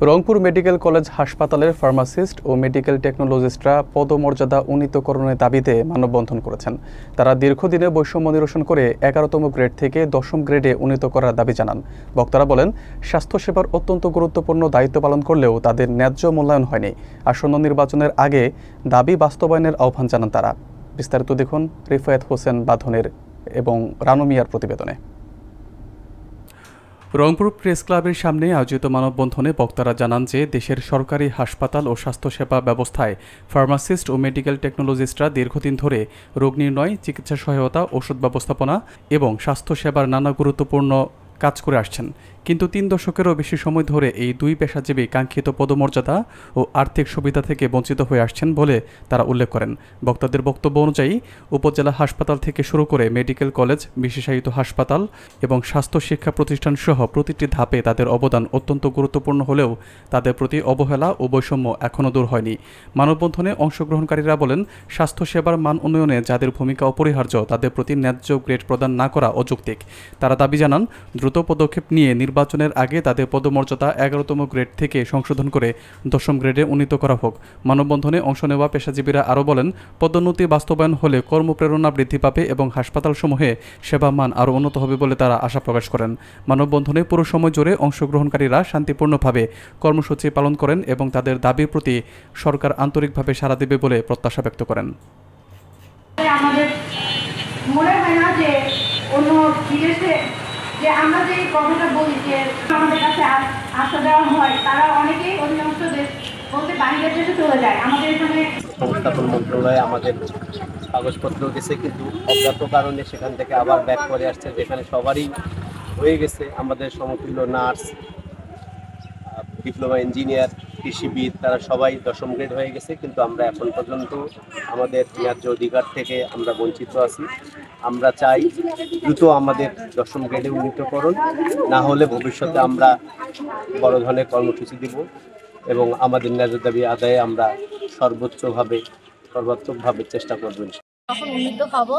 Rangpur medical college হাসপাতালের pharmacist ও medical টেকনোলজিস্টরা পদমর্যাদা উন্নীতকরণের দাবিতে মানববন্ধন করেছেন। তারা দীর্ঘদিনে বৈষম্য নিরসন করে 11তম গ্রেড থেকে 10ম গ্রেডে উন্নীত করার দাবি জানান। বক্তারা বলেন, স্বাস্থ্যসেবার অত্যন্ত গুরুত্বপূর্ণ দায়িত্ব পালন করলেও তাদের ন্যায্য মূল্যায়ন হয়নি। আসন্ন নির্বাচনের আগে দাবি বাস্তবায়নের আহ্বান জানান তারা। বিস্তারিত দেখুন রিফায়েত হোসেন বাঁধনের এবং রানু মিয়ার প্রতিবেদনে। রংপুর প্রেস ক্লাবের সামনে আয়োজিত মানববন্ধনে বক্তারা জানান যে দেশের সরকারি হাসপাতাল ও স্বাস্থ্যসেবা ব্যবস্থায় ফার্মাসিস্ট ও মেডিকেল টেকনোলজিস্টরা দীর্ঘদিন ধরে রোগ নির্ণয়, চিকিৎসা সহায়তা, ওষুধ ব্যবস্থাপনা এবং স্বাস্থ্যসেবার নানা গুরুত্বপূর্ণ কাজ করে আসছেন। কিন্তু 3 দশকেরও বেশি সময় ধরে এই দুই পেশাজীবী কাঙ্ক্ষিত পদমর্যাদা ও আর্থিক সুবিধা থেকে বঞ্চিত হয়ে আসছেন বলে তারা উল্লেখ করেন। বক্তাদের বক্তব্য অনুযায়ী উপজেলা হাসপাতাল থেকে শুরু করে মেডিকেল কলেজ, বিশেষায়িত হাসপাতাল এবং স্বাস্থ্য শিক্ষা প্রতিষ্ঠান সহ প্রতিটি ধাপে তাদের অবদান অত্যন্ত গুরুত্বপূর্ণ হলেও তাদের প্রতি অবহেলা ও বৈষম্য এখনও দূর হয়নি। মানববন্ধনে অংশগ্রহণকারীরা বলেন, স্বাস্থ্যসেবার মান উন্নয়নে যাদের ভূমিকা অপরিহার্য তাদের প্রতি ন্যায্য গ্রেড প্রদান না করা অযৌক্তিক। তারা দাবি জানান, দ্রুত পদক্ষেপ নিয়ে নির্বাচনের আগে তাদের পদমর্যাদা 11তম গ্রেড থেকে সংশোধন করে 10ম গ্রেডে উন্নীত করা হোক। মানববন্ধনে অংশ নেওয়া পেশাজীবীরা আরও বলেন, পদোন্নতি বাস্তবায়ন হলে কর্মপ্রেরণা বৃদ্ধি পাবে এবং হাসপাতালসমূহে সেবা মান আরও উন্নত হবে বলে তারা আশা প্রকাশ করেন। মানববন্ধনে পুরো সময় জুড়ে অংশগ্রহণকারীরা শান্তিপূর্ণভাবে কর্মসূচি পালন করেন এবং তাদের দাবির প্রতি সরকার আন্তরিকভাবে সাড়া দেবে বলে প্রত্যাশা ব্যক্ত করেন। আমাদের মনে হয় না যে অন্য বিদেশে যে আমরা যে কথাটা বলি যে আমাদের কাছে আশা দেওয়া হয়, তারা অনেকেই অধিকাংশ দেশ বলতে বাইরের দেশে চলে যায়। আমাদের এখানে সংস্থাপন মন্ত্রণালয়ে আমাদের কাগজপত্র গেছে, কিন্তু অজ্ঞাত কারণে সেখান থেকে আবার ব্যাক করে আসছে, যেখানে সবারই হয়ে গেছে। আমাদের সমতুল্য নার্স, ডিপ্লোমা ইঞ্জিনিয়ার, কৃষিবিদ, তারা সবাই 10ম গ্রেড হয়ে গেছে, কিন্তু আমরা এখন পর্যন্ত আমাদের ন্যায্য অধিকার থেকে আমরা বঞ্চিত আছি। আমরা চাই দ্রুত আমাদের 10ম গ্রেডে উন্নীতকরণ, না হলে ভবিষ্যতে আমরা বড় ধরনের কর্মসূচি দিব এবং আমাদের ন্যায্য দাবি আদায়ে আমরা সর্বাত্মকভাবে চেষ্টা করবেন। যখন উন্নীত হব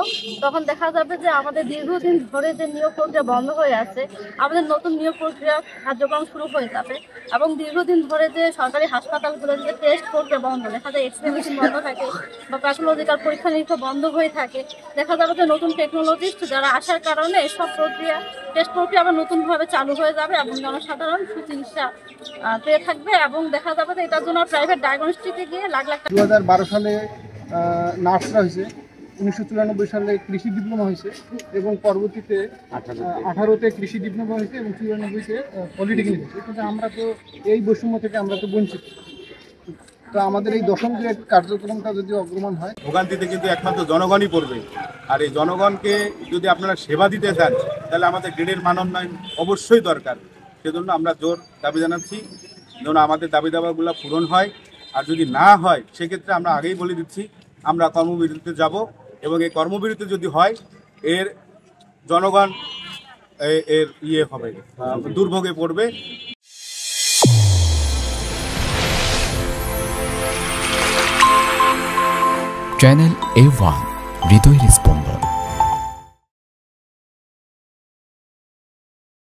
তখন দেখা যাবে যে আমাদের দীর্ঘদিন ধরে যে নিয়োগ প্রক্রিয়া বন্ধ হয়ে আছে, আমাদের নতুন নিয়োগ প্রক্রিয়া কার্যক্রম শুরু হয়ে যাবে এবং দীর্ঘদিন ধরে যে সরকারি হাসপাতালগুলো যে টেস্ট প্রক্রিয়া বন্ধ, দেখা যায় এক্সরে মেশিন বন্ধ থাকে বা প্যাথোলজিক্যাল পরীক্ষা নিরীক্ষা বন্ধ হয়ে থাকে। দেখা যাবে যে নতুন টেকনোলজিস্ট যারা আসার কারণে এসব প্রক্রিয়া টেস্ট প্রক্রিয়া আবার নতুনভাবে চালু হয়ে যাবে এবং জনসাধারণ সুচিকিৎসা পেয়ে থাকবে এবং দেখা যাবে যে এটার জন্য প্রাইভেট ডায়াগনস্টিকে গিয়ে লাখ লাখ টাকা। 2012 সালে নার্সরা হয়েছে, 1994 সালে কৃষি ডিপ্লোমা হয়েছে এবং পরবর্তীতে 18তে কৃষি ডিপ্লোমা হয়েছে এবং 94তে পলিটেকনিক হয়েছে। কিন্তু আমরা তো এই বৈষম্য থেকে আমরা তো বঞ্চিত। তো আমাদের এই 10ম গ্রেড কার্যক্রমটা যদি অগ্রগণ হয়, ভোগান্তিতে কিন্তু একমাত্র জনগণই পড়বে। আর এই জনগণকে যদি আপনারা সেবা দিতে চান, তাহলে আমাদের গ্রেডের মান উন্নয়ন অবশ্যই দরকার। সেজন্য আমরা জোর দাবি জানাচ্ছি যেন আমাদের দাবি দাবাগুলো পূরণ হয়, আর যদি না হয় সেক্ষেত্রে আমরা আগেই বলে দিচ্ছি আমরা কর্মবিরতিতে যাব এবং এই কর্মবিরতি যদি হয় এর জনগণ এর হবে, দুর্ভোগে পড়বে। চ্যানেল A1 হৃদয়ের স্পন্দন।